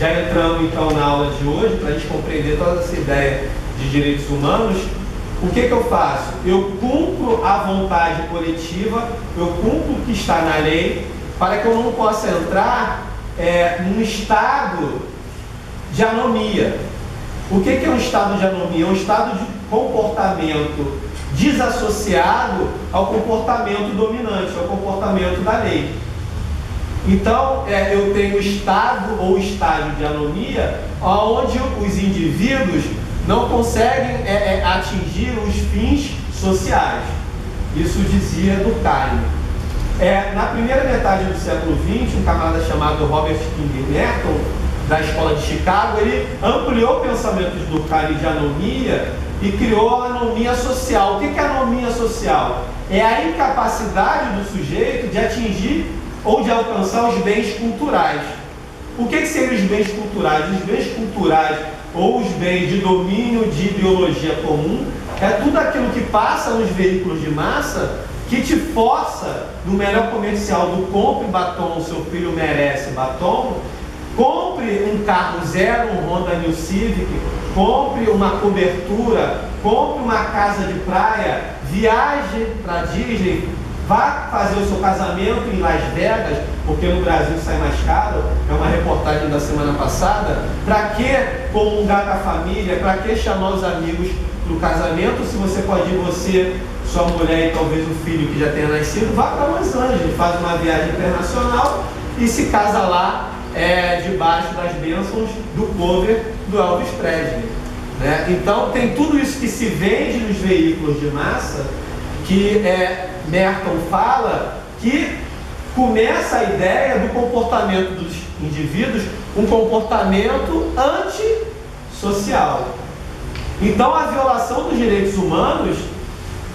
já entrando então na aula de hoje, para a gente compreender toda essa ideia de direitos humanos, o que eu faço? Eu cumpro a vontade coletiva, eu cumpro o que está na lei, para que eu não possa entrar num estado de anomia. O que é um estado de anomia? É um estado de comportamento desassociado ao comportamento dominante, ao comportamento da lei. Então, eu tenho estado ou estágio de anomia, onde os indivíduos não conseguem atingir os fins sociais. Isso dizia Durkheim. Na primeira metade do século XX, um camarada chamado Robert King Merton, da Escola de Chicago, ele ampliou o pensamento de Durkheim de anomia e criou a anomia social. O que é a anomia social? É a incapacidade do sujeito de atingir ou de alcançar os bens culturais. O que seriam os bens culturais? Os bens culturais ou os bens de domínio de ideologia comum é tudo aquilo que passa nos veículos de massa que te força, no melhor comercial do compre batom, seu filho merece batom, compre um carro zero, um Honda New Civic, compre uma cobertura, compre uma casa de praia, viaje para Disney, vá fazer o seu casamento em Las Vegas, porque no Brasil sai mais caro, é uma reportagem da semana passada. Para que comungar com a família? Para que chamar os amigos para o casamento, se você pode ir você, sua mulher e talvez o filho que já tenha nascido, vá para Los Angeles, faz uma viagem internacional e se casa lá debaixo das bênçãos do cover do Elvis Presley, né? Então tem tudo isso que se vende nos veículos de massa, que Merton fala que começa a ideia do comportamento dos indivíduos, um comportamento antissocial. Então a violação dos direitos humanos,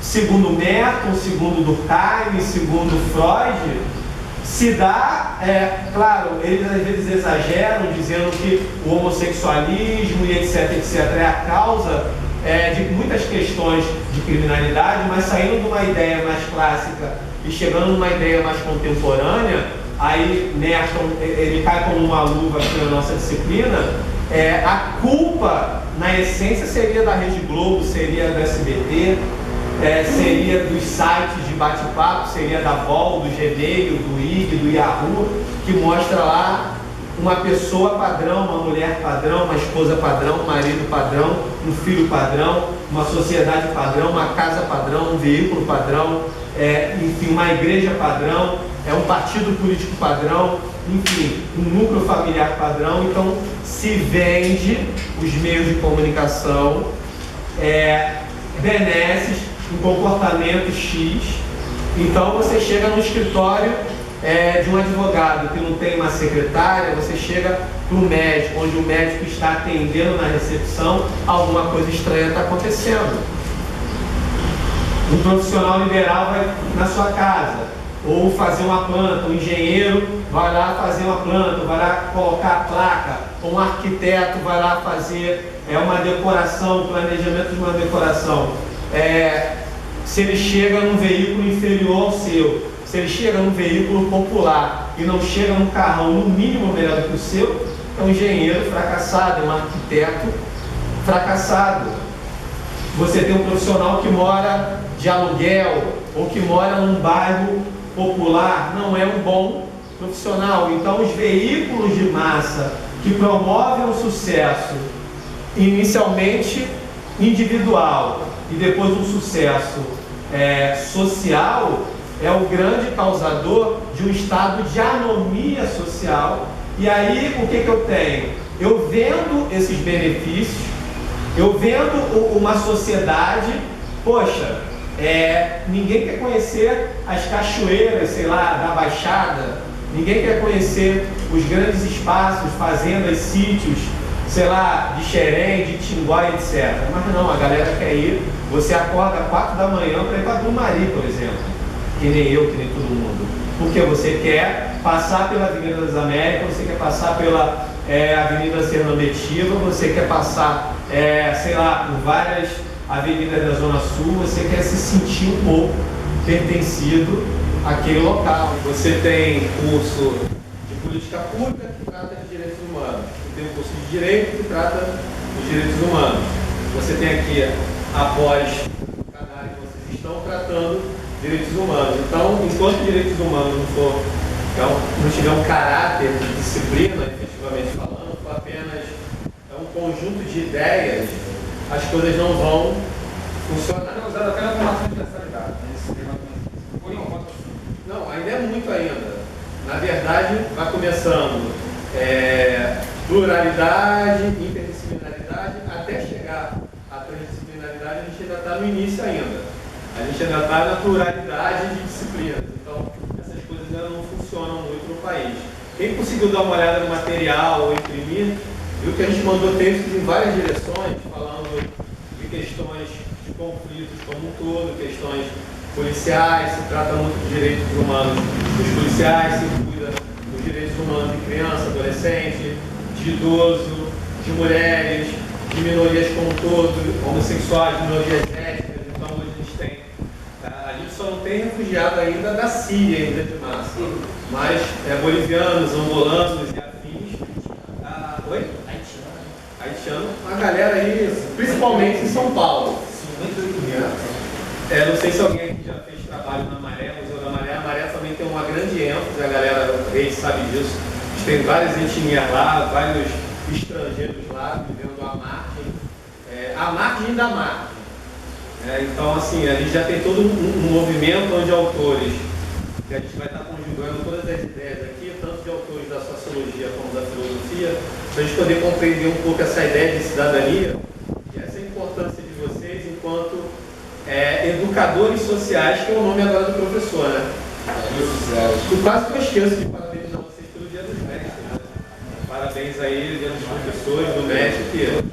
segundo Merton, segundo Durkheim, segundo Freud, se dá, claro, eles às vezes exageram, dizendo que o homossexualismo e etc, é a causa de muitas questões de criminalidade, mas saindo de uma ideia mais clássica e chegando numa ideia mais contemporânea, aí Merton, ele cai como uma luva aqui na nossa disciplina. A culpa, na essência, seria da Rede Globo, seria do SBT, seria dos sites de bate-papo, seria da Vol, do Gmail, do IG, do Yahoo, que mostra lá uma pessoa padrão, uma mulher padrão, uma esposa padrão, um marido padrão, um filho padrão, uma sociedade padrão, uma casa padrão, um veículo padrão, enfim, uma igreja padrão, um partido político padrão, enfim, um núcleo familiar padrão. Então se vende os meios de comunicação, benesses, um comportamento X. Então você chega no escritório de um advogado que não tem uma secretária, você chega para o médico, onde o médico está atendendo na recepção, alguma coisa estranha está acontecendo. Um profissional liberal vai na sua casa, ou fazer uma planta, um engenheiro vai lá fazer uma planta, vai lá colocar a placa, ou um arquiteto vai lá fazer uma decoração, um planejamento de uma decoração. Se ele chega num veículo inferior ao seu, se ele chega num veículo popular e não chega num carrão no mínimo melhor do que o seu, é um engenheiro fracassado, é um arquiteto fracassado. Você tem um profissional que mora de aluguel ou que mora num bairro popular, não é um bom profissional. Então os veículos de massa que promovem o sucesso inicialmente individual e depois um sucesso social, é o grande causador de um estado de anomia social. E aí o que eu tenho? Eu vendo esses benefícios, eu vendo uma sociedade, poxa, ninguém quer conhecer as cachoeiras, sei lá, da Baixada, ninguém quer conhecer os grandes espaços, fazendas, sítios, sei lá, de Xerém, de Tinguá, etc. Mas não, a galera quer ir. Você acorda às 4 da manhã para ir para Grumari, por exemplo, que nem eu, que nem todo mundo. Porque você quer passar pela Avenida das Américas, você quer passar pela Avenida Serrandetiva, você quer passar, sei lá, por várias avenidas da Zona Sul, você quer se sentir um pouco pertencido àquele local. Você tem curso de política pública que trata de direitos humanos. tem um curso de Direito que trata dos direitos humanos. Você tem aqui, após cada área que vocês estão tratando, direitos humanos. Então, enquanto direitos humanos não tiver um caráter de disciplina, efetivamente falando, for apenas um conjunto de ideias, as coisas não vão funcionar. É usado até na formação de universalidade. Não, ainda é muito ainda. Na verdade, vai começando pluralidade, interdisciplinaridade, até chegar à transdisciplinaridade, a gente ainda está no início ainda. A gente ainda está na pluralidade de disciplinas. Então, essas coisas ainda não funcionam muito no país. Quem conseguiu dar uma olhada no material ou imprimir, viu que a gente mandou textos em várias direções, falando de questões de conflitos como um todo, questões policiais, se trata muito de direitos humanos dos policiais, se cuida dos direitos humanos de criança, adolescente, de idoso, de mulheres, de minorias como um todo, homossexuais, minorias étnicas. Então hoje a gente tem, a gente só não tem refugiado ainda da Síria, ainda de massa, mas bolivianos, angolanos e afins. Oi? Haitiano, uma galera aí, principalmente em São Paulo. Não sei se alguém aqui já fez trabalho na Maré, Museu da Maré. A Maré também tem uma grande ênfase, a galera rei sabe disso. A gente tem várias etnias lá, vários estrangeiros lá, vivendo à margem da margem. Então, assim, ali já tem todo um movimento onde autores, que a gente vai estar conjugando todas as ideias aqui, tanto de autores da sociologia como da filosofia, para a gente poder compreender um pouco essa ideia de cidadania e essa importância de vocês enquanto educadores sociais, que é o nome agora do professor, né? Eu quase que eu esqueço de parabenizar vocês pelo Dia dos Mestres. Né? Parabéns a ele, Dia dos Professores, do mestre, que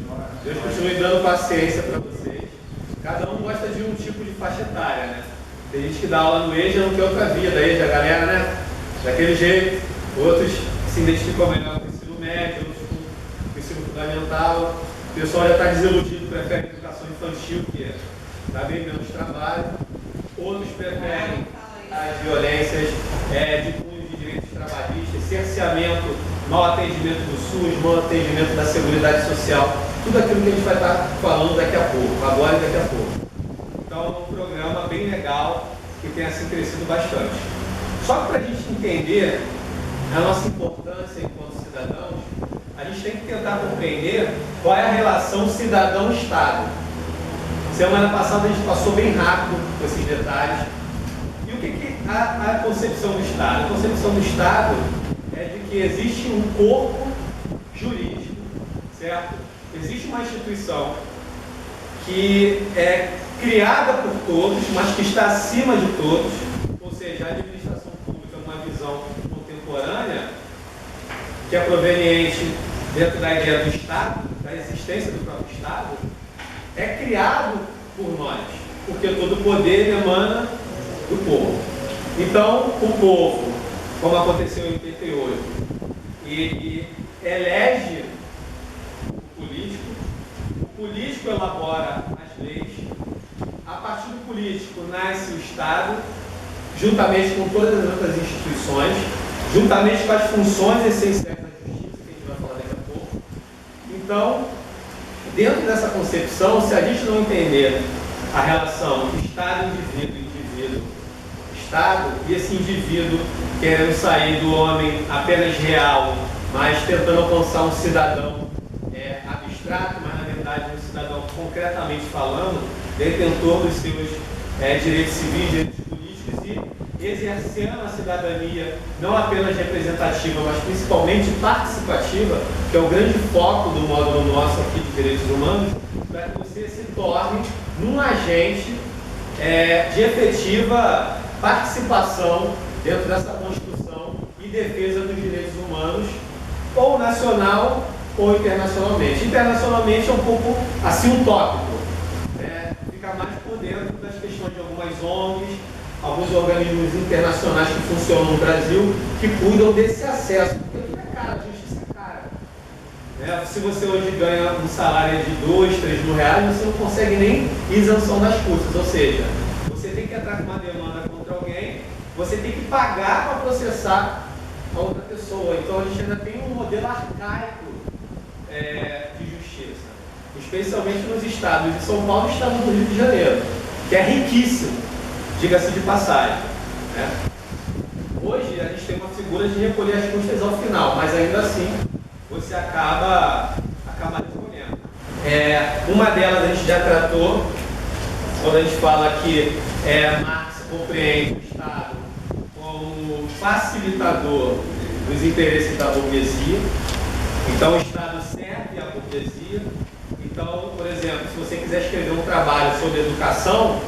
Deus continue dando paciência para vocês. Cada um gosta de um tipo de faixa etária, né? Tem gente que dá aula no EJA, não quer outra vida, EJA, a galera, né? Daquele jeito, outros se identificam melhor com o ensino médio, outros com o ensino fundamental. O pessoal já está desiludido, prefere educação infantil, que dá bem menos trabalho. Outros preferem as violências de cunho de direitos trabalhistas, cerceamento, mau atendimento do SUS, mau atendimento da Seguridade Social, tudo aquilo que a gente vai estar falando daqui a pouco, agora e daqui a pouco. Então é um programa bem legal que tem assim crescido bastante. Só que para a gente entender a nossa importância enquanto cidadãos, a gente tem que tentar compreender qual é a relação cidadão-Estado. Semana passada a gente passou bem rápido com esses detalhes. E o que a concepção do Estado? A concepção do Estado é de que existe um corpo jurídico, certo? Existe uma instituição que é criada por todos, mas que está acima de todos, ou seja, a administração pública, uma visão contemporânea, que é proveniente dentro da ideia do Estado, da existência do próprio Estado, é criado por nós, porque todo poder emana do povo. Então, o povo, como aconteceu em 88, ele elege o político elabora as leis, a partir do político nasce o Estado, juntamente com todas as outras instituições, juntamente com as funções essenciais da justiça, que a gente vai falar daqui a pouco. Então, dentro dessa concepção, se a gente não entender a relação Estado-indivíduo, Estado, e esse indivíduo querendo sair do homem apenas real, mas tentando alcançar um cidadão abstrato, mas na verdade um cidadão concretamente falando, detentor dos seus direitos civis, direitos políticos e exercendo a cidadania não apenas representativa, mas principalmente participativa, que é o grande foco do módulo nosso aqui de direitos humanos, para que você se torne um agente de efetiva participação dentro dessa construção e defesa dos direitos humanos, ou nacional ou internacionalmente. Internacionalmente é um pouco assim utópico, fica mais por dentro das questões de algumas ONGs, alguns organismos internacionais que funcionam no Brasil, que cuidam desse acesso, porque tudo é caro, a justiça é cara. Se você hoje ganha um salário de 2, 3 mil reais, você não consegue nem isenção das custas, ou seja, você tem que entrar com uma demanda contra alguém, você tem que pagar para processar a outra pessoa. Então a gente ainda tem um modelo arcaico de justiça, especialmente nos estados de São Paulo e estado do Rio de Janeiro, que é riquíssimo, diga-se de passagem, né? Hoje a gente tem uma figura de recolher as custas ao final, mas ainda assim você acaba recolhendo. Uma delas a gente já tratou, quando a gente fala que Marx compreende o Estado como facilitador dos interesses da burguesia. Então o Estado serve à burguesia. Então, por exemplo, se você quiser escrever um trabalho sobre educação,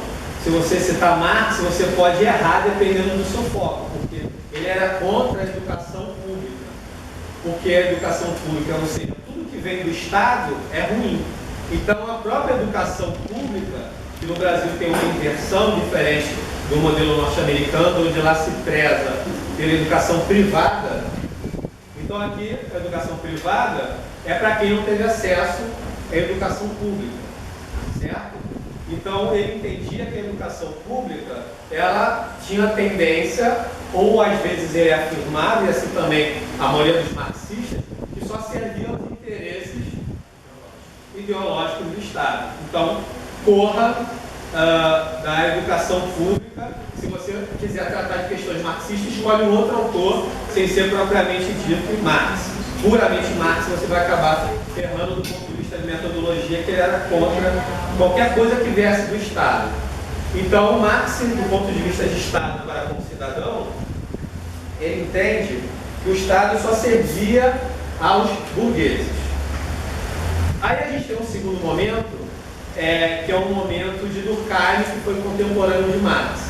se você citar Marx, você pode errar dependendo do seu foco, porque ele era contra a educação pública. Porque a educação pública, ou seja, tudo que vem do Estado é ruim. Então a própria educação pública, que no Brasil tem uma inversão diferente do modelo norte-americano, onde lá se preza pela educação privada. Então aqui a educação privada é para quem não teve acesso à educação pública, certo? Então ele entendia que a educação pública, ela tinha tendência, ou às vezes ele afirmava, e assim também a maioria dos marxistas, que só servia aos interesses ideológicos do Estado. Então, corra da educação pública. Se você quiser tratar de questões marxistas, escolhe um outro autor, sem ser propriamente dito Marx. Puramente Marx, você vai acabar ferrando do ponto de vista de metodologia, que ele era contra qualquer coisa que viesse do Estado. Então, Marx, do ponto de vista de Estado para como cidadão, ele entende que o Estado só servia aos burgueses. Aí a gente tem um segundo momento, que é um momento de Durkheim, que foi contemporâneo de Marx,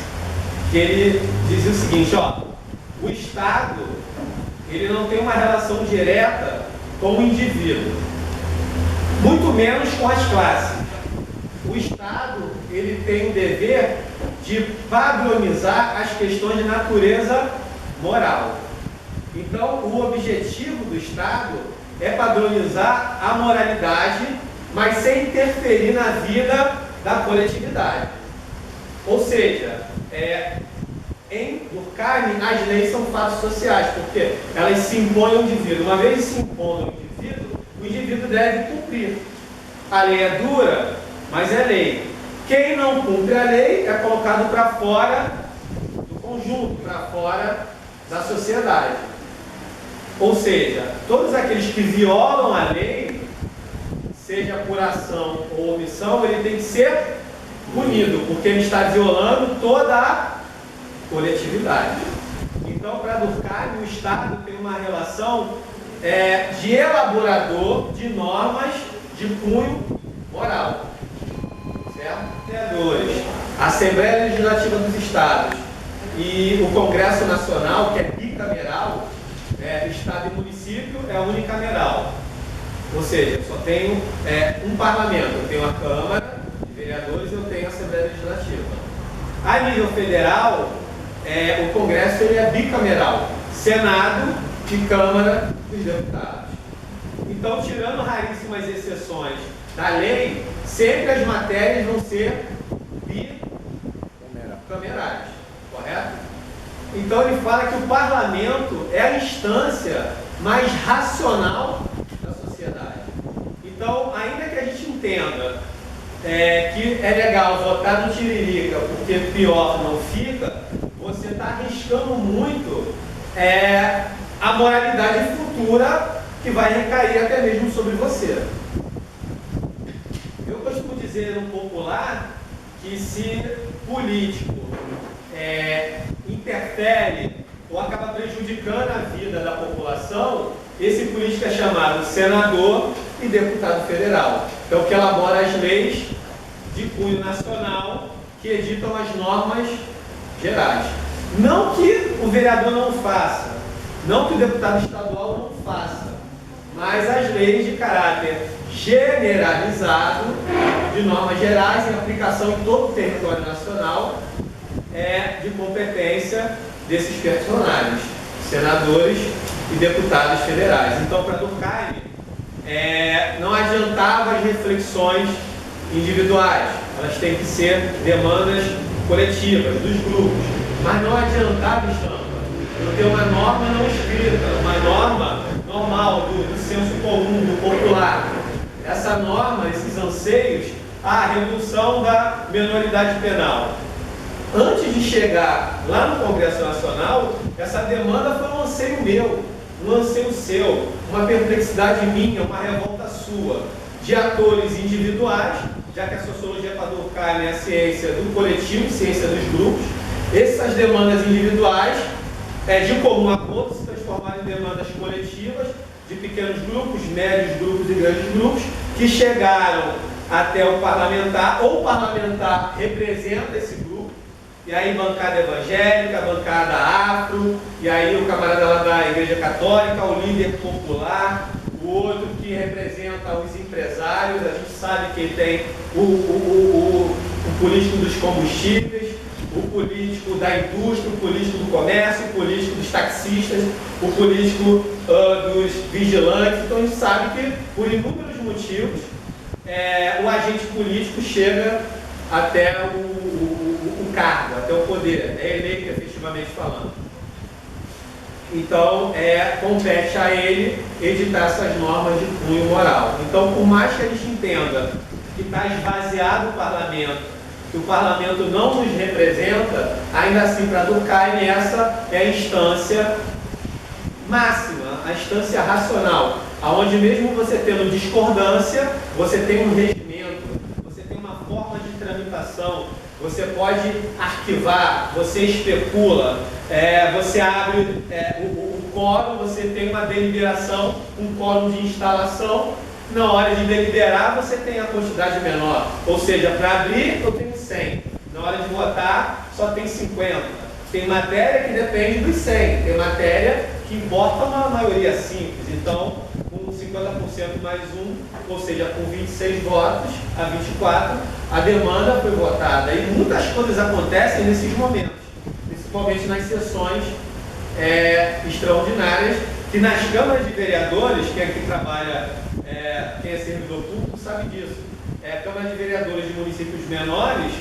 que ele dizia o seguinte, o Estado, ele não tem uma relação direta com o indivíduo, muito menos com as classes. O Estado, ele tem o dever de padronizar as questões de natureza moral. Então, o objetivo do Estado é padronizar a moralidade, mas sem interferir na vida da coletividade. Ou seja, em Durkheim, as leis são fatos sociais, porque elas se impõem ao indivíduo. Uma vez se impondo ao indivíduo, o indivíduo deve cumprir. A lei é dura, mas é lei. Quem não cumpre a lei é colocado para fora do conjunto, para fora da sociedade. Ou seja, todos aqueles que violam a lei, seja por ação ou omissão, ele tem que ser punido, porque ele está violando toda a coletividade. Então, para Durkheim, o Estado tem uma relação de elaborador de normas de cunho moral. Certo? Vereadores, a Assembleia Legislativa dos Estados e o Congresso Nacional, que é bicameral, Estado e município é unicameral. Ou seja, eu só tenho um parlamento, eu tenho a Câmara de Vereadores e eu tenho a Assembleia Legislativa. A nível federal, o Congresso ele é bicameral, Senado e Câmara dos Deputados. Então, tirando raríssimas exceções da lei, sempre as matérias vão ser bicamerais, correto? Então ele fala que o parlamento é a instância mais racional da sociedade. Então, ainda que a gente entenda que é legal votar no Tiririca porque pior não fica, você está arriscando muito a moralidade futura que vai recair até mesmo sobre você. Eu costumo dizer no popular que se político interfere ou acaba prejudicando a vida da população, esse político é chamado senador e deputado federal. É o que elabora as leis de cunho nacional que editam as normas gerais. Não que o vereador não faça, não que o deputado estadual não faça, mas as leis de caráter generalizado, de normas gerais em aplicação em todo o território nacional, de competência desses personagens, senadores e deputados federais. Então, para Durkheim, não adiantava as reflexões individuais, elas têm que ser demandas coletivas, dos grupos, mas não adiantava estampa, eu tenho uma norma não escrita, uma norma normal, do senso comum, do popular, anseios, a redução da menoridade penal. Antes de chegar lá no Congresso Nacional, essa demanda foi um anseio meu, um anseio seu, uma perplexidade minha, uma revolta sua, de atores individuais, já que a sociologia para Durkheim é a ciência do coletivo, ciência dos grupos. Essas demandas individuais, de comum acordo, se transformaram em demandas coletivas, de pequenos grupos, médios grupos e grandes grupos, que chegaram até o parlamentar, ou o parlamentar representa esse grupo, e aí bancada evangélica, bancada afro, e aí o camarada lá da Igreja Católica, o líder popular, o outro que representa os empresários, a gente sabe que tem o político dos combustíveis, o político da indústria, o político do comércio, o político dos taxistas, o político dos vigilantes. Então a gente sabe que, por inúmeros motivos, o agente político chega até o cargo, até o poder, é eleito efetivamente falando. Então, compete a ele editar essas normas de cunho moral. Então, por mais que a gente entenda que está esvaziado o parlamento, que o parlamento não nos representa, ainda assim, para Durkheim, essa é a instância máxima, a instância racional, aonde mesmo você tendo discordância, você tem um regimento, você tem uma forma de tramitação, você pode arquivar, você especula, você abre o quórum, você tem uma deliberação, um quórum de instalação. Na hora de deliberar, você tem a quantidade menor. Ou seja, para abrir, eu tenho 100. Na hora de votar, só tem 50. Tem matéria que depende dos 100. Tem matéria que importa uma maioria simples. Então, com 50% mais um, ou seja, com 26 votos a 24, a demanda foi votada. E muitas coisas acontecem nesses momentos, principalmente nas sessões extraordinárias, que nas câmaras de vereadores, quem aqui trabalha, quem é servidor público sabe disso, câmara de vereadores de municípios menores,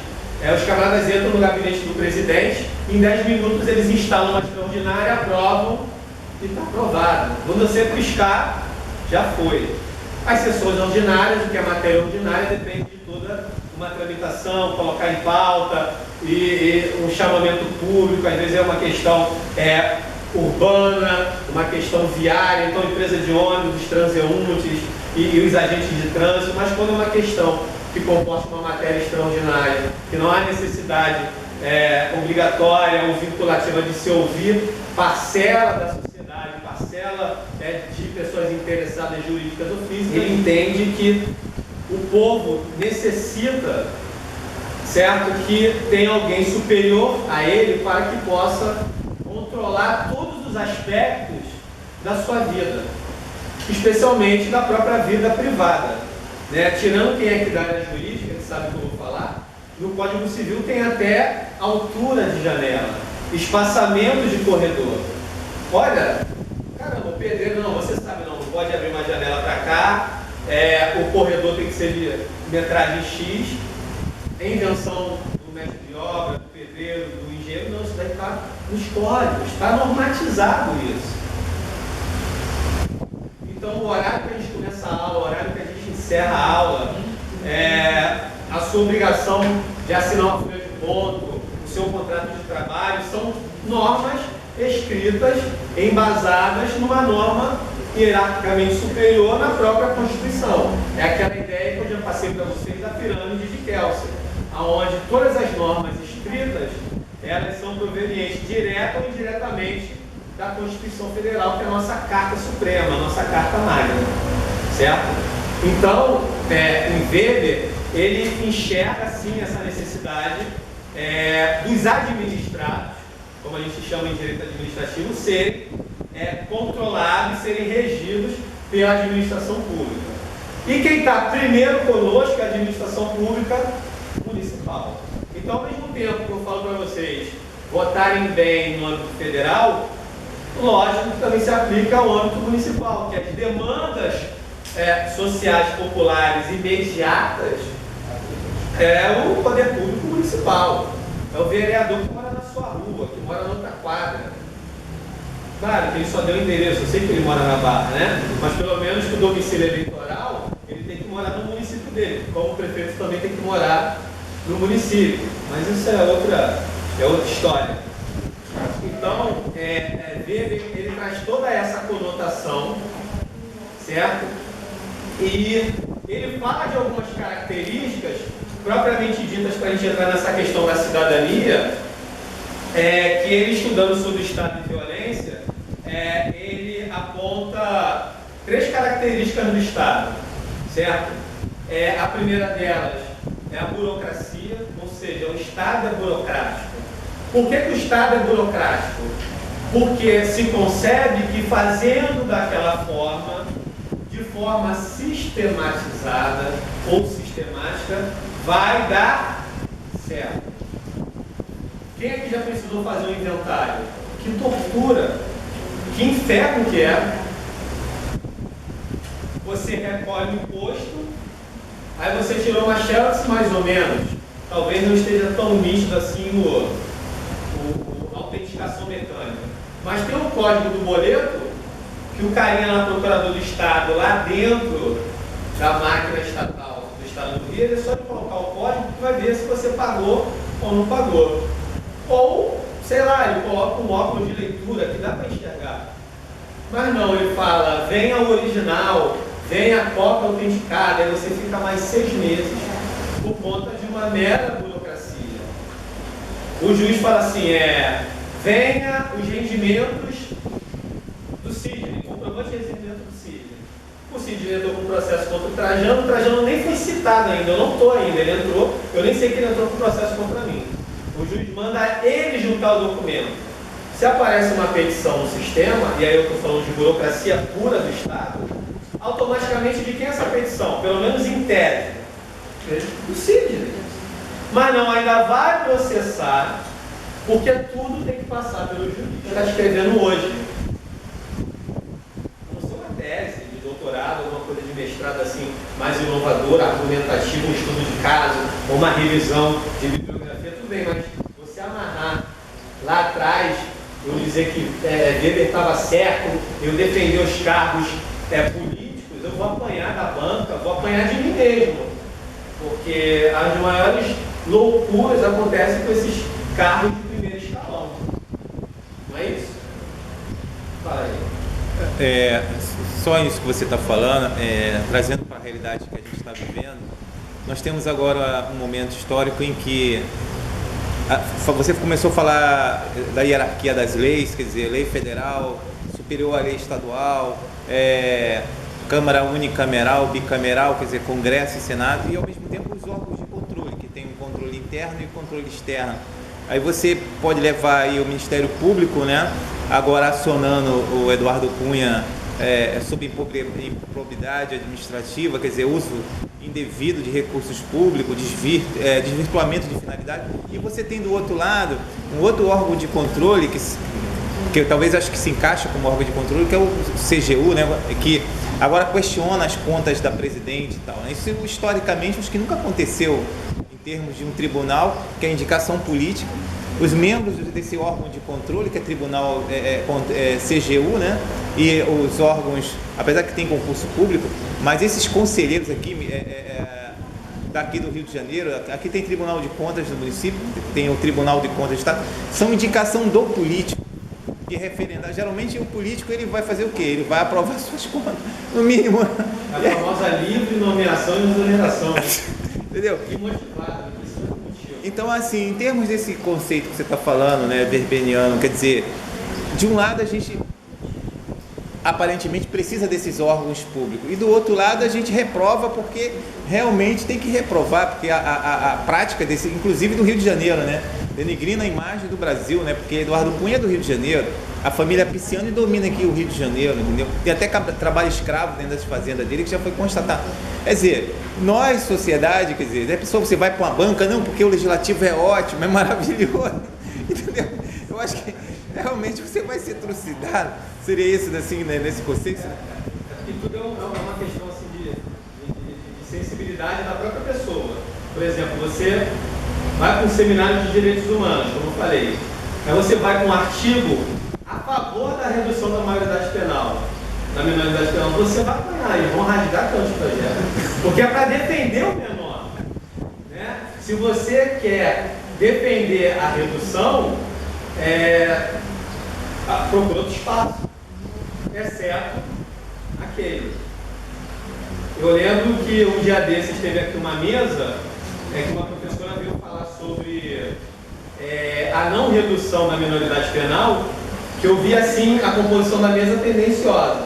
os camaradas entram no gabinete do presidente, em 10 minutos eles instalam uma extraordinária, aprovam e está aprovado. Quando você piscar, já foi. As sessões ordinárias, o que é matéria ordinária, depende de toda uma tramitação, colocar em pauta e um chamamento público, às vezes é uma questão urbana, uma questão viária, então empresa de ônibus, transeuntes e os agentes de trânsito, mas quando é uma questão que comporta uma matéria extraordinária, que não há necessidade obrigatória ou vinculativa de se ouvir parcela da sociedade, parcela de pessoas interessadas jurídicas ou físicas, ele entende que o povo necessita, certo, que tenha alguém superior a ele para que possa controlar todos os aspectos da sua vida, especialmente da própria vida privada, né? Tirando quem é que dá área jurídica, que sabe o que eu vou falar, no Código Civil tem até altura de janela, espaçamento de corredor. Olha, caramba, o pedreiro não, você sabe não pode abrir uma janela para cá, o corredor tem que ser de metragem X, é invenção do mestre de obra, do pedreiro, do engenheiro, não, isso daí está nos códigos, está normatizado isso. Então, o horário que a gente começa a aula, o horário que a gente encerra a aula, a sua obrigação de assinar uma folha de ponto, o seu contrato de trabalho, são normas escritas, embasadas numa norma hierarquicamente superior na própria Constituição. É aquela ideia que eu já passei para vocês da pirâmide de Kelsen, onde todas as normas escritas, elas são provenientes direta ou indiretamente da Constituição Federal, que é a nossa Carta Suprema, a nossa Carta Magna, certo? Então, em Weber, ele enxerga, sim, essa necessidade dos administrados, como a gente chama em direito administrativo, serem controlados, serem regidos pela administração pública. E quem está primeiro conosco é a administração pública municipal. Então, ao mesmo tempo que eu falo para vocês votarem bem no âmbito federal, lógico que também se aplica ao âmbito municipal, que as demandas sociais populares imediatas o poder público municipal. É o vereador que mora na sua rua, que mora na outra quadra. Claro que ele só deu o endereço, eu sei que ele mora na Barra, né? Mas pelo menos com o domicílio eleitoral, ele tem que morar no município dele. Como prefeito também tem que morar no município, mas isso é outra história. Então, Weber, ele traz toda essa conotação, certo? E ele fala de algumas características propriamente ditas para a gente entrar nessa questão da cidadania, que ele, estudando sobre o Estado de violência, ele aponta 3 características do Estado, certo? A primeira delas é a burocracia, ou seja, o Estado é burocrático. Por que o Estado é burocrático? Porque se concebe que fazendo daquela forma, de forma sistematizada ou sistemática, vai dar certo. Quem aqui já precisou fazer um inventário? Que tortura, que inferno que é. Você recolhe o imposto, aí você tirou uma xerox mais ou menos. Talvez não esteja tão nítido assim a autenticação mecânica. Mas tem um código do boleto que o carinha lá, procurador do Estado, lá dentro da máquina estatal do Estado do Rio, ele é só de colocar o código que vai ver se você pagou ou não pagou. Ou, sei lá, ele coloca um óculos de leitura que dá para enxergar. Mas não, ele fala, vem ao original, vem a cópia autenticada, aí você fica mais 6 meses por conta de uma mera burocracia. O juiz fala assim, venha os rendimentos do Sidney, comprovante de rendimento do Sidney. O Sidney entrou com processo contra o Trajano nem foi citado ainda, eu não estou ainda, ele entrou, eu nem sei que ele entrou com processo contra mim. O juiz manda ele juntar o documento. Se aparece uma petição no sistema, e aí eu estou falando de burocracia pura do Estado, automaticamente de quem é essa petição? Pelo menos em tese, do Sidney. Mas não, ainda vai processar, porque tudo tem que passar pelo juiz. Está escrevendo hoje. Não sei uma tese de doutorado, alguma coisa de mestrado assim, mais inovadora, argumentativa, um estudo de caso, ou uma revisão de bibliografia, tudo bem, mas você amarrar lá atrás, eu dizer que Weber estava certo, eu defender os cargos políticos, eu vou apanhar da banca, vou apanhar de mim mesmo, porque as maiores loucuras acontecem com esses cargos de primeiro escalão. Não é isso? Fala aí. Só isso que você está falando, trazendo para a realidade que a gente está vivendo, nós temos agora um momento histórico em que você começou a falar da hierarquia das leis, quer dizer, lei federal, superior à lei estadual, Câmara unicameral, bicameral, quer dizer, Congresso e Senado, e ao mesmo tempo os órgãos de controle, que tem um controle interno e controle externo. Aí você pode levar aí o Ministério Público, né, agora acionando o Eduardo Cunha sob improbidade administrativa, quer dizer, uso indevido de recursos públicos, desvirtuamento de finalidade, e você tem do outro lado um outro órgão de controle que eu talvez acho que se encaixa como órgão de controle, que é o CGU, né, que agora questiona as contas da presidente e tal, né? Isso historicamente acho que nunca aconteceu em termos de um tribunal, que é indicação política. Os membros desse órgão de controle, que é tribunal CGU, né? E os órgãos, apesar que tem concurso público, mas esses conselheiros aqui, daqui do Rio de Janeiro, aqui tem Tribunal de Contas do município, tem o Tribunal de Contas do Estado, são indicação do político, que referendar. Geralmente o político ele vai fazer o quê? Ele vai aprovar suas contas, no mínimo. A famosa livre nomeação e exoneração. Entendeu? E motivado. Então, assim, em termos desse conceito que você está falando, né, werbeniano, quer dizer, de um lado a gente aparentemente precisa desses órgãos públicos, e do outro lado a gente reprova porque realmente tem que reprovar, porque a prática desse, inclusive do Rio de Janeiro, né, denegrindo a imagem do Brasil, né, porque Eduardo Cunha é do Rio de Janeiro, a família Pisciani domina aqui o Rio de Janeiro, entendeu? Tem até trabalho escravo dentro das fazendas dele que já foi constatado. Quer dizer, nós, sociedade, quer dizer, a pessoa, você vai para uma banca, não, porque o legislativo é ótimo, é maravilhoso, entendeu? Eu acho que realmente você vai ser trucidado, seria isso, assim, né, nesse conceito? E tudo é uma questão assim, de sensibilidade da própria pessoa. Por exemplo, você vai para um seminário de direitos humanos, como eu falei, aí você vai com um artigo a favor da redução da maioridade penal. da minoridade penal, você vai apanhar, eles vão rasgar tantos projetos. Porque é para defender o menor. Né? Se você quer defender a redução, procura outro espaço, exceto aquele. Eu lembro que um dia desses teve aqui uma mesa, que uma professora veio falar sobre a não redução da minoridade penal, que eu vi assim a composição da mesa tendenciosa.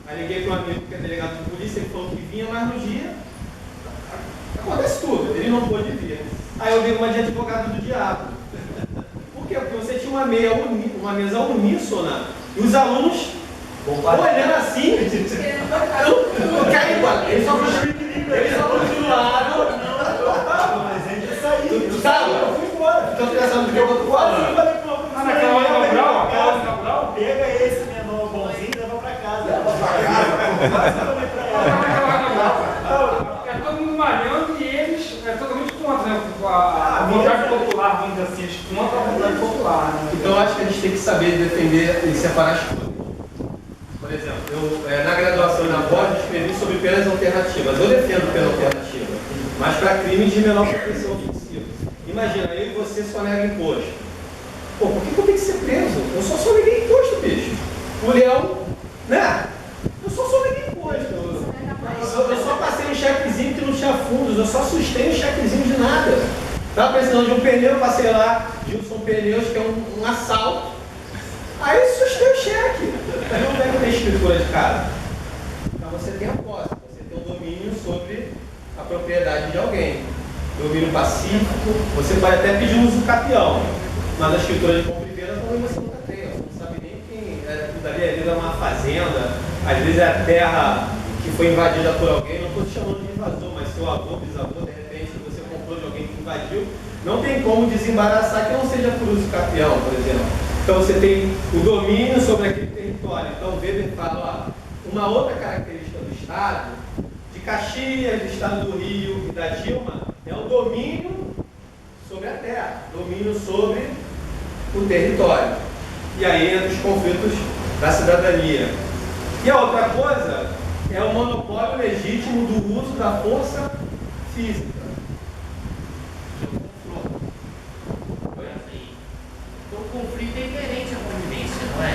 Aí liguei para um amigo que é delegado de polícia, ele falou que vinha, mas no dia acontece tudo, ele não pôde vir. Aí eu vi uma de advogado do diabo. Por quê? Porque você tinha uma mesa uníssona e os alunos olhando assim, eu caí igual. Eles só continuaram. Mas a gente saiu. Tu sabe? Eu fui embora. Então você já sabe do que eu tô falando. Naquela hora inaugural, pega esse menor bonzinho e leva pra casa. é todo mundo malhando e eles é totalmente contra, né? A vontade popular, vamos dizer assim, eles contra a vontade popular. Né? Então eu acho que a gente tem que saber defender e separar as coisas. Por exemplo, eu na graduação e na pós escrevi sobre penas alternativas. Eu defendo pena alternativa, mas para crimes de menor propensão ofensiva. Imagina, eu e você só nega imposto. Pô, por que eu tenho que ser preso? Eu só soneguei imposto, bicho. O leão, né? Eu só soneguei imposto. Eu só passei um chequezinho que não tinha fundos, eu só sustei um chequezinho de nada. Estava precisando de um pneu, eu passei lá, Gilson Pneus, que é um assalto. Aí sustei o cheque. Eu não deve ter escritura de casa. Então você tem a posse, você tem o domínio sobre a propriedade de alguém. Domínio pacífico, você pode até pedir um uso capião, mas a escritura de compra e venda também você nunca tem. Você não sabe nem quem é tudo ali, às vezes é uma fazenda, às vezes é a terra que foi invadida por alguém. Não estou te chamando de invasor, mas seu avô, bisavô, de repente você comprou de alguém que invadiu, não tem como desembaraçar que não seja por uso capião, por exemplo. Então você tem o domínio sobre aquele território. Então o Weber fala, ó, uma outra característica do Estado, de Caxias, do Estado do Rio e da Dilma, é o domínio sobre a terra, domínio sobre o território. E aí entra os conflitos da cidadania. E a outra coisa é o monopólio legítimo do uso da força física. O conflito é inerente à convivência, não é?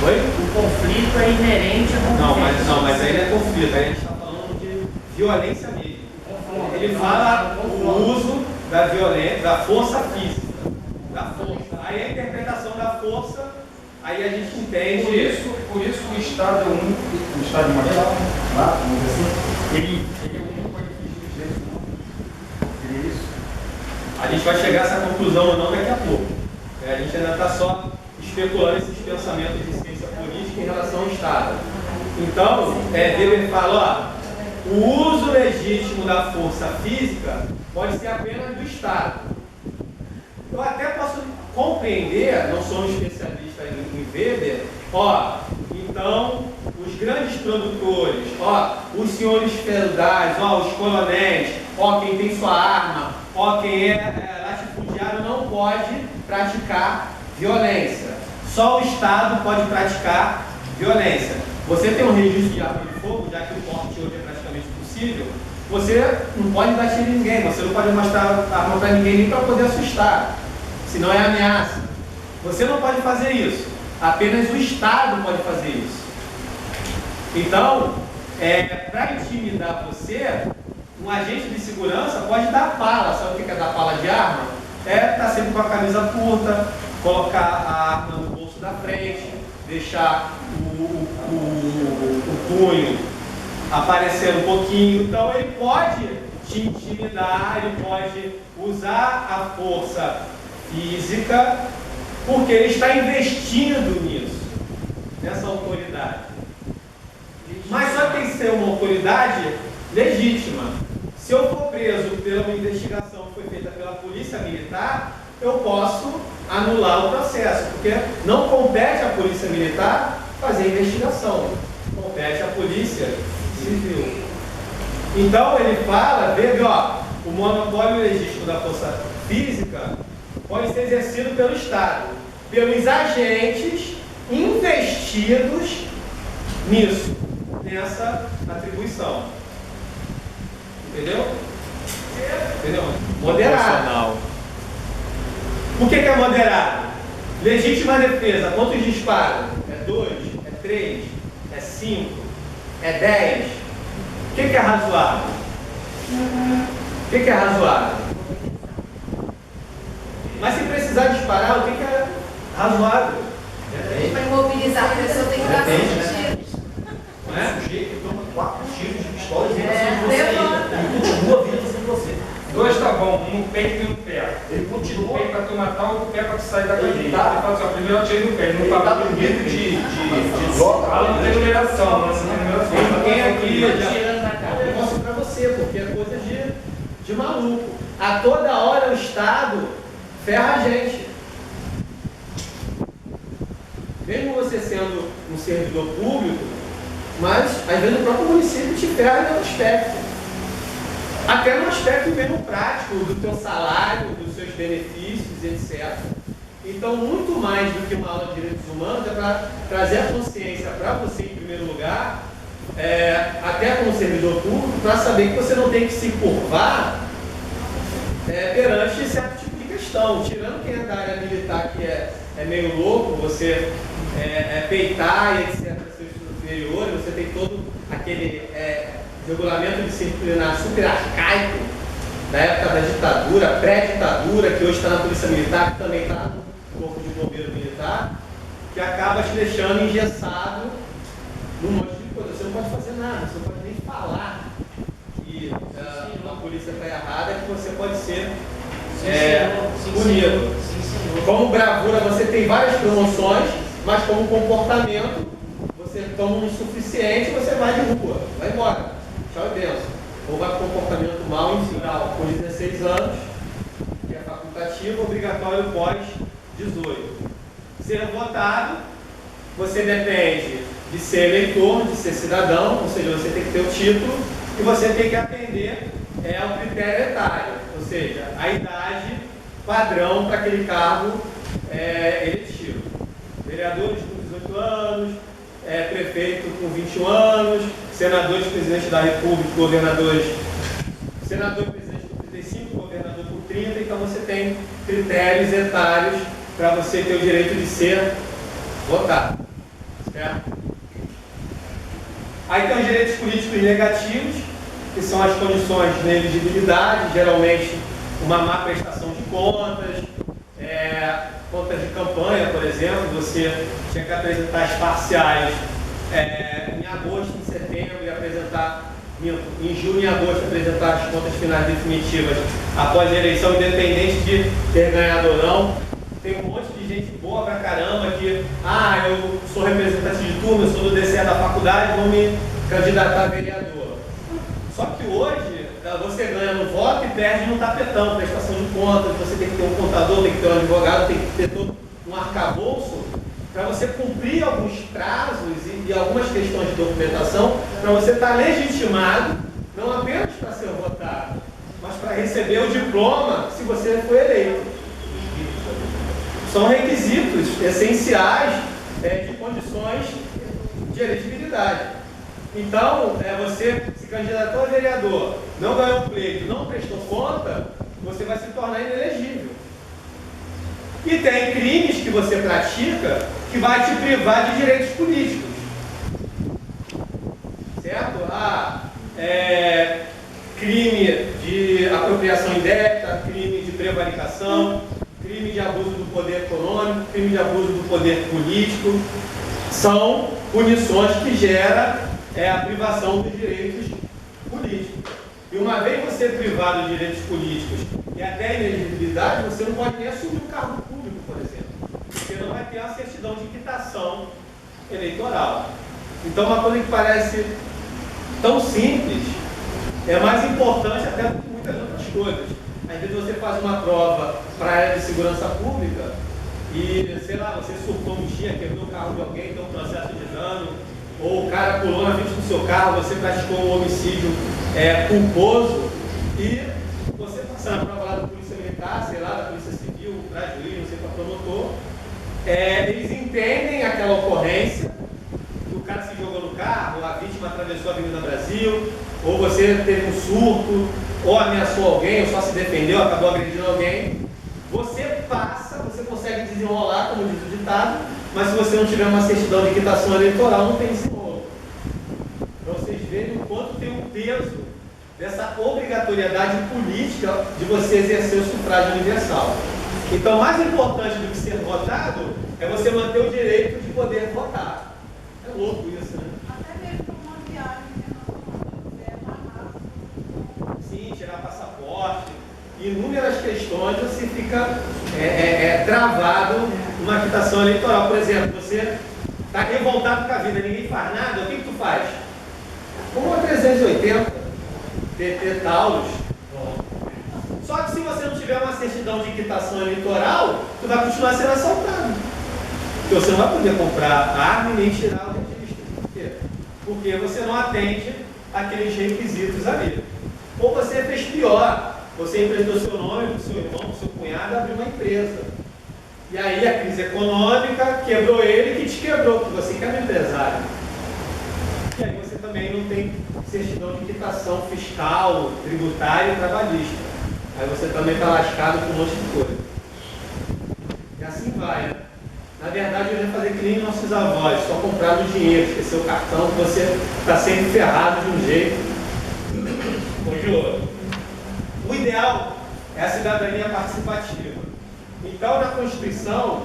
Oi? O conflito é inerente à convivência. Não, mas aí não é conflito, aí a gente está falando de violência mesmo. Ele fala o uso da violência, da força física, da força. Aí a interpretação da força, aí a gente entende. Por isso o Estado é o único, o Estado mundial, vamos dizer assim, ele é o único que existe os direitos humanos. Seria isso? A gente vai chegar a essa conclusão ou não daqui a pouco. A gente ainda está só especulando esses pensamentos de ciência política em relação ao Estado. Então, Weber fala, ó, o uso legítimo da força física pode ser apenas do Estado. Eu até posso compreender, não sou um especialista em Weber, ó, então os grandes produtores, ó, os senhores feudais, ó, os coronéis, ó, quem tem sua arma, ó, quem é latifundiário não pode praticar violência. Só o Estado pode praticar violência. Você tem um registro de arma de fogo, já que o porte hoje é praticamente impossível, você não pode dar tiro em ninguém, você não pode mostrar a arma para ninguém nem para poder assustar, senão é ameaça. Você não pode fazer isso, apenas o Estado pode fazer isso. Então, para intimidar você, um agente de segurança pode dar pala. Sabe o que é dar pala de arma? Estar sempre com a camisa curta, colocar a arma no bolso da frente, deixar o punho aparecer um pouquinho. Então ele pode te intimidar, ele pode usar a força física, porque ele está investindo nisso, nessa autoridade. Mas só tem que ser uma autoridade legítima. Se eu for preso pela uma investigação que foi feita pela polícia militar, eu posso anular o processo, porque não compete à polícia militar fazer investigação, compete à polícia civil. Então ele fala, veja, ó, o monopólio legítimo da força física pode ser exercido pelo Estado, pelos agentes investidos nisso, nessa atribuição. Entendeu? Entendeu? Moderado. Proporcional. O que é moderado? Legítima defesa, quantos disparos? É 2? É 3? É 5? É 10? O que é razoável? O que é razoável? Mas se precisar disparar, o que é razoável? Para imobilizar a pessoa tem que dar Depende, sentido. Não é? O sujeito toma 4 tiros de pistola e vira É, sem você levanta. ainda. Ele continua vindo sem você. 2 tá bom, um no peito e um no pé. Ele O continua. peito pra tu matar, o pé pra tu sair da cadeia. Ele Ele tá- fala assim, ó, primeiro eu tirei no pé, ele Ele não tá fala com medo de droga. Fala de numeração, mas numeração. Quem aqui já Tirando na cara. eu mostro pra você, porque é coisa de maluco. A toda hora o Estado ferra a gente. Mesmo você sendo um servidor público, mas às vezes o próprio município te ferra em outro aspecto. Até no aspecto mesmo prático do teu salário, dos seus benefícios, etc. Então, muito mais do que uma aula de direitos humanos, é para trazer a consciência para você, em primeiro lugar, até como servidor público, para saber que você não tem que se curvar perante certo tipo de questão. Tirando quem é da área militar, que é meio louco, você peitar e etc. seus superiores, você tem todo aquele regulamento disciplinar super arcaico da época da ditadura, pré-ditadura, que hoje está na Polícia Militar, que também está no Corpo de Bombeiro Militar, que acaba te deixando engessado num monte de coisa. Você não pode fazer nada, você não pode nem falar que a polícia está errada, que você pode ser punido. Como bravura, você tem várias promoções, mas como comportamento, você toma um insuficiente e você vai de rua, vai embora. Tchau e benção. Ou vai com comportamento mal, enfim, por 16 anos, que é facultativo, obrigatório pós-18. Ser votado, você depende de ser eleitor, de ser cidadão, ou seja, você tem que ter o título e você tem que atender ao critério etário, ou seja, a idade padrão para aquele cargo eletivo. Vereadores com 18 anos, prefeito com 21 anos, senadores, presidente da República, governadores, senador e presidente com 35, governador com 30, então você tem critérios etários para você ter o direito de ser votado. Certo? Aí tem os direitos políticos negativos, que são as condições de inelegibilidade, geralmente uma má prestação de contas, contas de campanha, por exemplo, você tinha que apresentar as parciais em agosto, em setembro, e apresentar em julho e agosto, apresentar as contas finais definitivas após a eleição, independente de ter ganhado ou não. Tem um monte de gente boa pra caramba que, eu sou representante de turma, eu sou do DCE da faculdade, vou me candidatar a vereador. Só que hoje, você ganha no voto e perde no tapetão, prestação de contas, você tem que ter um contador, tem que ter um advogado, tem que ter todo um arcabouço para você cumprir alguns prazos e algumas questões de documentação, para você estar legitimado, não apenas para ser votado, mas para receber o diploma se você foi eleito. São requisitos essenciais de condições de elegibilidade. Então, você se candidatou a vereador, não ganhou o pleito, não prestou conta, você vai se tornar inelegível. E tem crimes que você pratica que vai te privar de direitos políticos. Certo? Crime de apropriação indébita, crime de prevaricação, crime de abuso do poder econômico, crime de abuso do poder político. São punições que geram a privação dos direitos políticos. E uma vez você privado de direitos políticos e até a inelegibilidade, você não pode nem assumir um cargo público, por exemplo. Porque não vai ter a certidão de quitação eleitoral. Então, uma coisa que parece tão simples é mais importante até do que muitas outras coisas. Às vezes você faz uma prova para a área de segurança pública e, sei lá, você surtou um dia, quebrou o carro de alguém, tem um processo de dano, ou o cara pulou na frente do seu carro, você praticou um homicídio culposo e você passando a prova lá da Polícia Militar, sei lá, da Polícia Civil, da juiz, não sei qual promotor, eles entendem aquela ocorrência, que o cara se jogou no carro, legítima, atravessou a Avenida Brasil, ou você teve um surto, ou ameaçou alguém, ou só se defendeu, acabou agredindo alguém, você passa, você consegue desenrolar, como diz o ditado, mas se você não tiver uma certidão de quitação eleitoral, não tem desenrolo. Para vocês verem o quanto tem o peso dessa obrigatoriedade política de você exercer o sufrágio universal. Então, mais importante do que ser votado é você manter o direito de poder votar. É louco isso, né? Até mesmo uma viagem internacional, Sim, tirar passaporte, inúmeras questões, você fica travado numa quitação eleitoral. Por exemplo, você está revoltado com a vida, ninguém faz nada, o que tu faz? Como a 380, PT Taurus. Só que se você não tiver uma certidão de quitação eleitoral, tu vai continuar sendo assaltado. Porque você não vai poder comprar arma e nem tirar o registro. Por quê? Porque você não atende aqueles requisitos ali. Ou você fez pior, você emprestou seu nome para o seu irmão, para o seu cunhado, abriu uma empresa. E aí a crise econômica quebrou ele que te quebrou, porque você que é um empresário. E aí você também não tem certidão de quitação fiscal, tributária e trabalhista. Aí você também está lascado com um monte de coisa. E assim vai, né? Na verdade, eu ia fazer que nem nossos avós, só comprar no dinheiro, esquecer o cartão, que você está sempre ferrado de um jeito ou de outro. O ideal é a cidadania participativa. Então, na Constituição,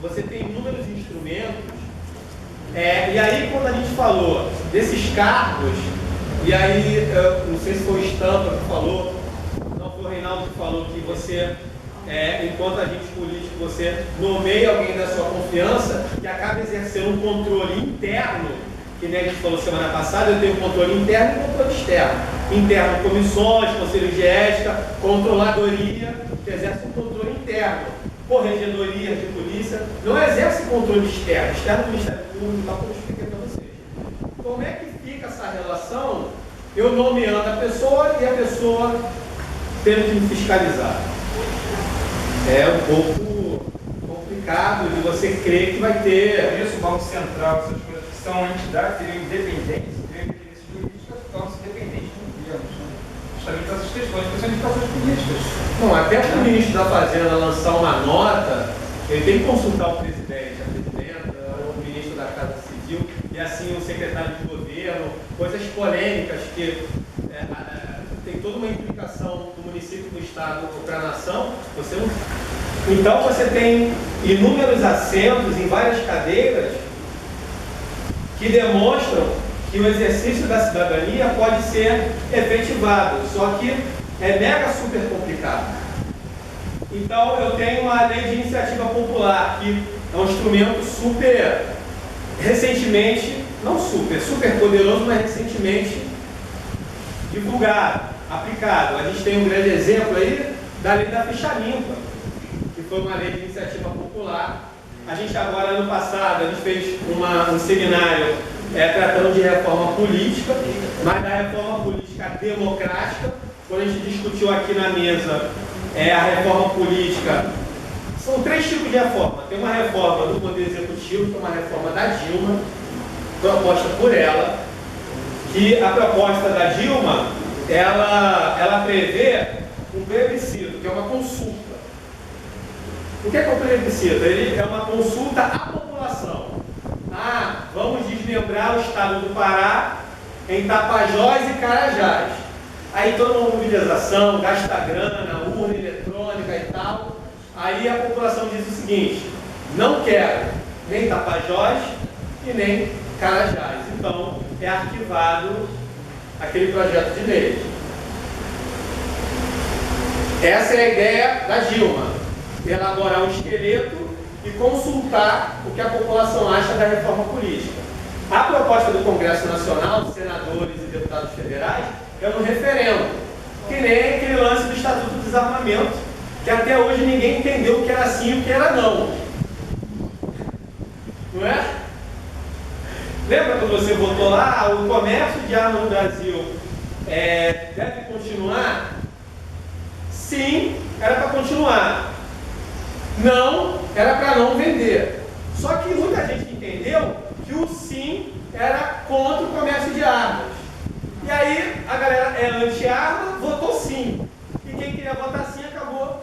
você tem inúmeros instrumentos, e aí quando a gente falou desses cargos, e aí, não sei se foi o Estampa que falou, não foi o Reinaldo que falou que você, enquanto agente político, você nomeia alguém da sua confiança que acaba exercendo um controle interno, que nem a gente falou semana passada, eu tenho controle interno e controle externo. Interno, comissões, conselhos de ética, controladoria, que exerce um controle interno. Corregedoria de polícia, não exerce controle externo, externo do Ministério Público, tal como eu expliquei para vocês. Como é que fica essa relação, eu nomeando a pessoa e a pessoa tendo que me fiscalizar? É um pouco complicado de você crer que vai ter... Isso, o Banco Central, essas coisas que são entidades, teriam independentes, teriam interesses jurídicos, tornam-se dependentes do governo. Justamente essas questões, principalmente por essas políticas. Bom, até para o ministro da Fazenda lançar uma nota, ele tem que consultar o presidente, a presidenta, o ministro da Casa Civil, e assim o secretário de governo, coisas polêmicas que tem toda uma implicação do município, do estado ou para a nação, você não... Então você tem inúmeros assentos em várias cadeiras que demonstram que o exercício da cidadania pode ser efetivado, só que é mega super complicado. Então eu tenho uma lei de iniciativa popular, que é um instrumento super, recentemente, não super, super poderoso, mas recentemente divulgado, aplicado. A gente tem um grande exemplo aí da lei da ficha limpa, que foi uma lei de iniciativa popular. A gente agora, ano passado, a gente fez um seminário tratando de reforma política, mas da reforma política democrática. Quando a gente discutiu aqui na mesa a reforma política, são 3 tipos de reforma. Tem uma reforma do Poder Executivo, que é uma reforma da Dilma, proposta por ela, que a proposta da Dilma, ela prevê um plebiscito, que é uma consulta. O que é o plebiscito? Ele é uma consulta à população. Vamos desmembrar o estado do Pará em Tapajós e Carajás. Aí toda uma mobilização, gasta grana, urna eletrônica e tal. Aí a população diz o seguinte: não quero nem Tapajós e nem Carajás. Então é arquivado aquele projeto de lei. Essa é a ideia da Dilma: elaborar um esqueleto e consultar o que a população acha da reforma política. A proposta do Congresso Nacional, senadores e deputados federais, é um referendo, que nem aquele lance do Estatuto do Desarmamento, que até hoje ninguém entendeu o que era sim e o que era não. Não é? Lembra quando você votou lá, o comércio de armas no Brasil deve continuar? Sim, era para continuar. Não, era para não vender. Só que muita gente entendeu que o sim era contra o comércio de armas. E aí a galera é anti-arma, votou sim. E quem queria votar sim acabou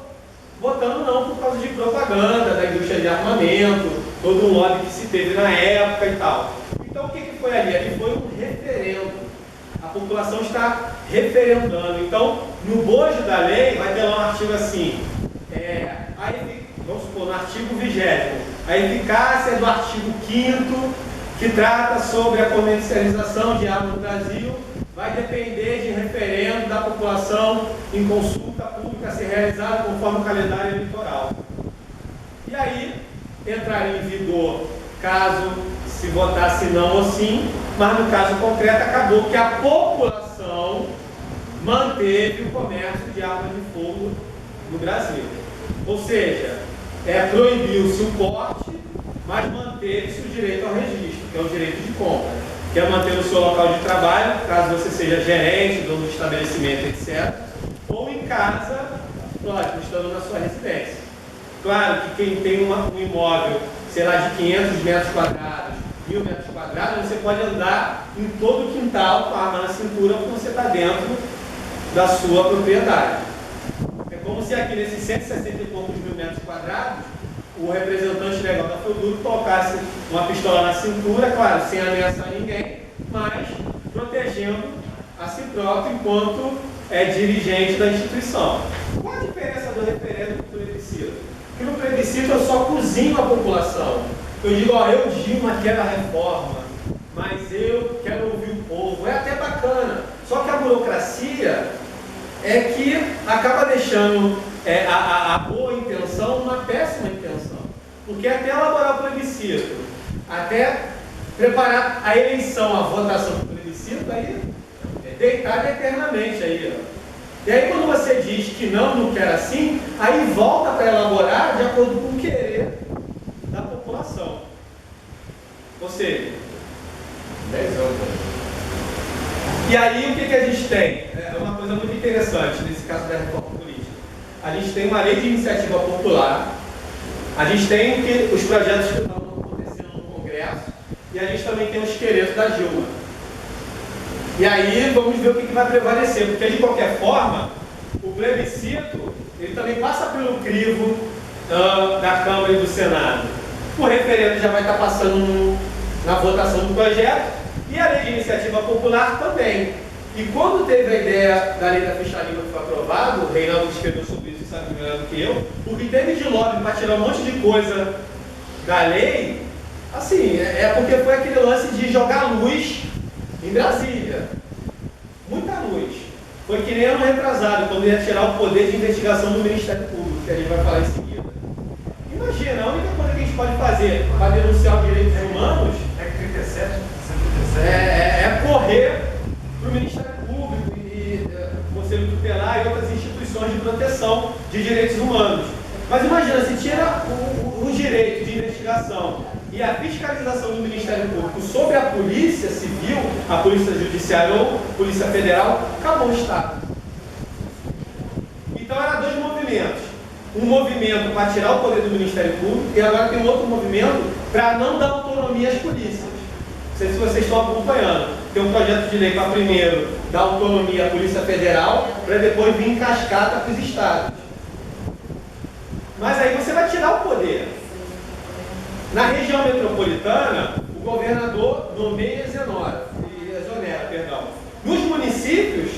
votando não por causa de propaganda da indústria de armamento, todo o lobby que se teve na época e tal. Então o que foi ali? Ali foi um referendo. A população está referendando. Então, no bojo da lei, vai ter lá um artigo assim, vamos supor, no artigo 20º, a eficácia do artigo 5º, que trata sobre a comercialização de armas no Brasil, vai depender de referendo da população em consulta pública a ser realizada conforme o calendário eleitoral. E aí, entraria em vigor caso se votasse não ou sim, mas no caso concreto acabou que a população manteve o comércio de armas de fogo no Brasil. Ou seja, proibiu-se o porte, mas manteve-se o direito ao registro, que é o direito de compra, que é manter o seu local de trabalho, caso você seja gerente, dono do estabelecimento, etc., ou em casa, lógico, estando na sua residência. Claro que quem tem um imóvel, sei lá, de 500 metros quadrados, 1000 metros quadrados, você pode andar em todo o quintal com a arma na cintura, porque você está dentro da sua propriedade. É como se aqui nesses 160 e poucos mil metros quadrados, o representante legal da FEUDURO colocasse uma pistola na cintura, claro, sem ameaçar ninguém, mas protegendo a si próprio enquanto é dirigente da instituição. Qual a diferença do referendo para o plebiscito? Porque no plebiscito eu só cozinho a população. Eu digo, eu Dilma quero a reforma, mas eu quero ouvir o povo. É até bacana. Só que a burocracia é que acaba deixando a boa intenção uma péssima intenção. Porque até elaborar o plebiscito, até preparar a eleição, a votação do plebiscito, aí é deitado eternamente aí, ó. E aí quando você diz que não quer assim, aí volta para elaborar de acordo com o querer da população. Ou seja, 10 anos. E aí o que a gente tem? É uma coisa muito interessante nesse caso da reforma política. A gente tem uma lei de iniciativa popular, a gente tem os projetos que estão acontecendo no Congresso, e a gente também tem os queretos da Dilma. E aí vamos ver o que vai prevalecer, porque de qualquer forma, o plebiscito, ele também passa pelo crivo da Câmara e do Senado. O referendo já vai estar passando na votação do projeto, e a lei de iniciativa popular também. E quando teve a ideia da lei da ficharia que foi aprovada, o Reinaldo escreveu sobre isso e sabe melhor do que eu, o que teve de lobby para tirar um monte de coisa da lei, assim, porque foi aquele lance de jogar luz em Brasília. Muita luz. Foi que nem ano retrasado, quando ia tirar o poder de investigação do Ministério Público, que a gente vai falar em seguida. Imagina, a única coisa que a gente pode fazer para denunciar os direitos humanos é correr para o Ministério Público e Conselho Tutelar e outras instituições de proteção de direitos humanos. Mas imagina, se tira o direito de investigação e a fiscalização do Ministério Público sobre a Polícia Civil, a Polícia Judiciária ou Polícia Federal, acabou o Estado. Então eram dois movimentos. Um movimento para tirar o poder do Ministério Público e agora tem um outro movimento para não dar autonomia às polícias. Não sei se vocês estão acompanhando. Tem um projeto de lei para primeiro dar autonomia à Polícia Federal para depois vir em cascata para os estados. Mas aí você vai tirar o poder. Na região metropolitana, o governador nomeia e exonera. Nos municípios,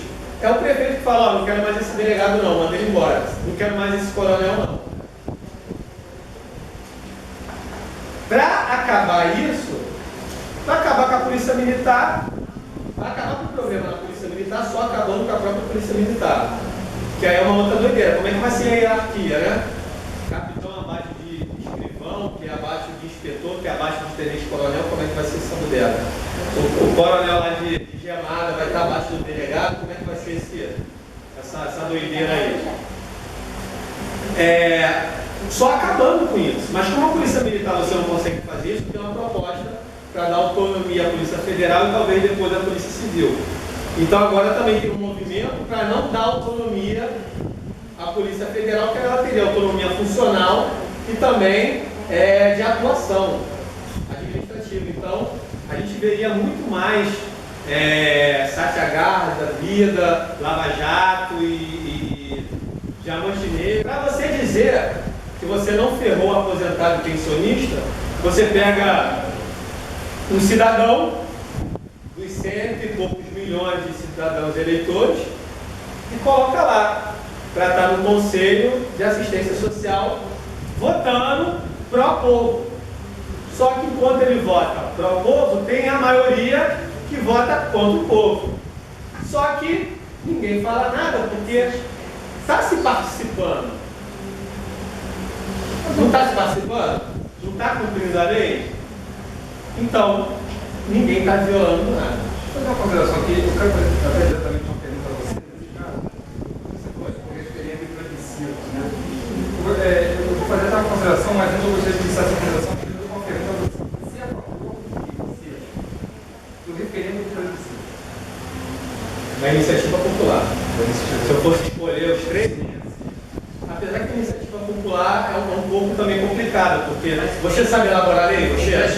é o prefeito que fala, não quero mais esse delegado não, manda ele embora. Não quero mais esse coronel não. Para acabar isso, para acabar com a Polícia Militar, para acabar com o problema da Polícia Militar, só acabando com a própria Polícia Militar. Que aí é uma outra doideira. Como é que vai ser a hierarquia, né? Capitão abaixo de escrivão, que é abaixo de inspetor, que é abaixo de tenente-coronel, como é que vai ser essa mulher? O coronel lá de Gemada vai estar abaixo do delegado, como é que vai ser essa doideira aí? Só acabando com isso. Mas como a Polícia Militar você não consegue fazer isso, tem uma proposta para dar autonomia à Polícia Federal e talvez depois à Polícia Civil. Então agora também tem um movimento para não dar autonomia à Polícia Federal, que ela teria autonomia funcional e também de atuação administrativa. Então a gente veria muito mais Satyagraha da vida, Lava Jato e Diamante Negro. Para você dizer que você não ferrou o aposentado e pensionista, você pega um cidadão dos 100 e poucos milhões de cidadãos eleitores e coloca lá para estar no Conselho de Assistência Social votando pró-povo. Só que enquanto ele vota pró-povo, tem a maioria que vota contra o povo. Só que ninguém fala nada, porque está se participando. Não está se participando? Não está cumprindo a lei? Então, ninguém está violando nada. Deixa eu fazer uma consideração aqui. Eu quero fazer diretamente uma pergunta a você, nesse caso. Você pode referir a plebiscitos, né? Eu vou fazer uma consideração, mas antes eu gostaria de iniciar essa consideração fazendo uma pergunta a você. Você é a favor do referendo do plebiscito? Da iniciativa popular. Se eu fosse escolher os três, apesar que a iniciativa popular é um pouco também complicada, porque você sabe elaborar a lei? Eu já ia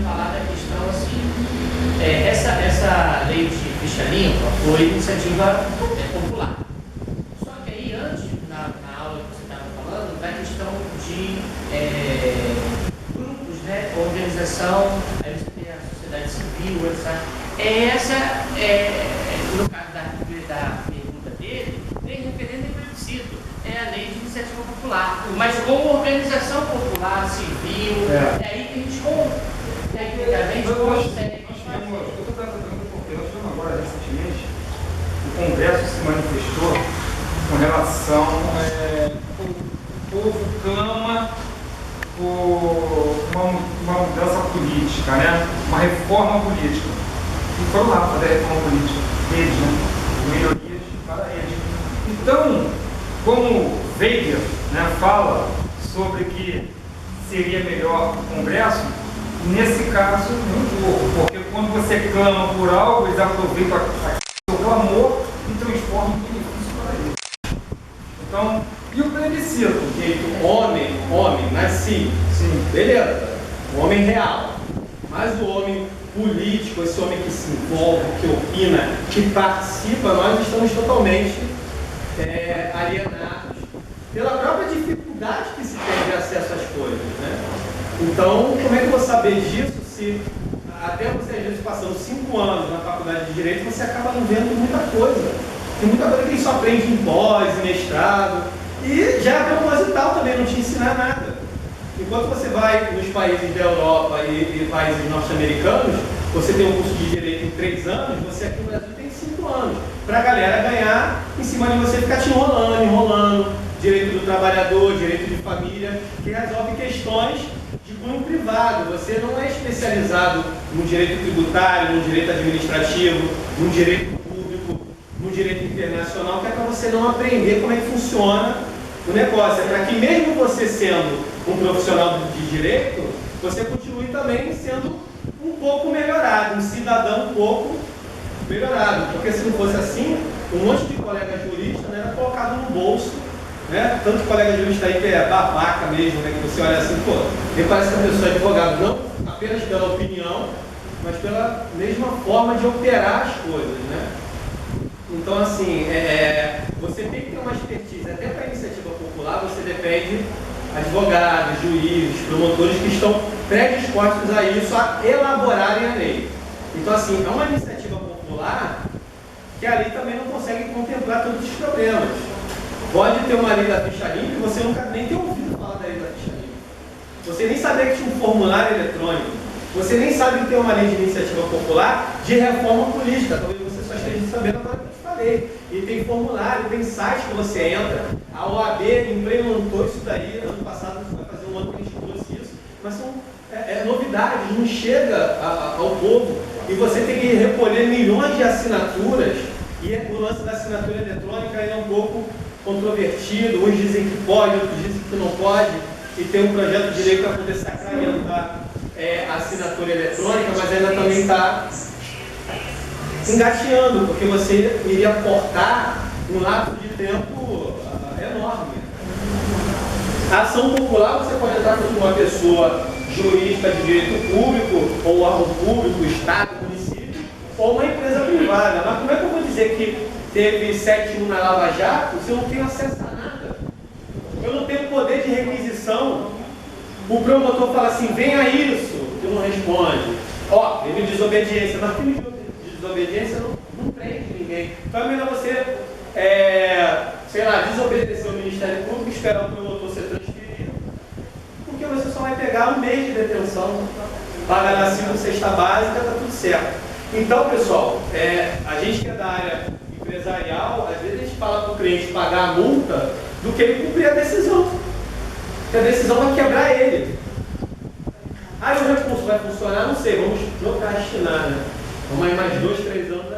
falar da questão assim. Essa lei de ficha limpa foi iniciativa popular. Só que aí, antes, na aula que você estava falando, da questão de grupos, né? Organização, aí você tem a sociedade civil, no caso da pergunta dele, nem referendo nem plebiscito, é a lei de iniciativa popular, mas como organização popular, civil, é aí que a gente tecnicamente consegue. Eu estou tratando porque nós tivemos agora recentemente, o Congresso se manifestou com relação o povo clama por uma mudança política, né? Uma reforma política. E foram lá fazer a reforma política deles, né? Melhorias para eles. Então, como Weber, né, fala sobre que seria melhor o Congresso, nesse caso, não vou, porque quando você clama por algo, eles aproveitam o clamor e transformam em benefício para eles. Então, e o plebiscito? Homem, nasci. Sim. Beleza. O homem real. Mas o homem político, esse homem que se envolve, que opina, que participa, nós estamos totalmente alienados pela própria dificuldade que se tem de acesso às coisas, né? Então, como é que eu vou saber disso se até você, às vezes, passando 5 anos na faculdade de Direito, você acaba não vendo muita coisa. Tem muita coisa que a gente só aprende em pós, em mestrado, e já é proposital também, não te ensina nada. Enquanto você vai nos países da Europa e países norte-americanos, você tem um curso de Direito em 3 anos, você aqui no Brasil tem 5 anos. Para a galera ganhar em cima de você ficar te enrolando. Direito do trabalhador, direito de família, que resolve questões de cunho privado. Você não é especializado no direito tributário, no direito administrativo, no direito público, no direito internacional, que é para você não aprender como é que funciona o negócio. É para que mesmo você sendo um profissional de direito, você continue também sendo um pouco melhorado, um cidadão um pouco melhorado. Porque se não fosse assim, um monte de colega jurista, né, era colocado no bolso, né? Tanto colega jurista aí que é babaca mesmo, né? Que você olha assim, pô, me parece que a pessoa é advogado, não apenas pela opinião, mas pela mesma forma de operar as coisas, né? Então, assim, você tem que ter uma expertise. Até para a iniciativa popular, você depende de advogados, juízes, promotores que estão predispostos a isso, a elaborarem a lei. Então, assim, é uma iniciativa popular que a lei também não consegue contemplar todos os problemas. Pode ter uma lei da ficha limpa e você nunca nem ter ouvido falar da lei da ficha limpa. Você nem sabia que tinha um formulário eletrônico. Você nem sabe que tem uma lei de iniciativa popular de reforma política. Talvez você só esteja sabendo agora que eu te falei. E tem formulário, tem site que você entra. A OAB implementou isso daí. Ano passado vai fazer um ano que a gente trouxe isso. Mas são novidades, não chega ao povo. E você tem que recolher milhões de assinaturas. E o lance da assinatura eletrônica é um pouco controvertido. Uns dizem que pode, outros dizem que não pode. E tem um projeto de lei para poder sacramentar a assinatura eletrônica, mas ainda também está engateando, porque você iria cortar um lapso de tempo enorme. A ação popular você pode entrar com uma pessoa jurídica de direito público, ou órgão público, Estado, município, ou uma empresa privada. Mas como é que eu vou dizer que teve 7.1 na Lava Jato se eu não tenho acesso a nada? Eu não tenho poder de requisição. O promotor fala assim, venha isso, e não responde. Ó, crime de desobediência, mas crime de desobediência não prende ninguém. Então é melhor você, sei lá, desobedecer ao Ministério Público, esperar o promotor ser transferido, porque você só vai pegar 1 mês de detenção, paga na 5ª, 6ª básica, tá tudo certo. Então, pessoal, a gente que é da área empresarial, às vezes a gente fala para o cliente pagar a multa do que ele cumprir a decisão. Porque a decisão vai quebrar ele. Aí o recurso vai funcionar, não sei, vamos procrastinar, né? Vamos aí mais 2, 3 anos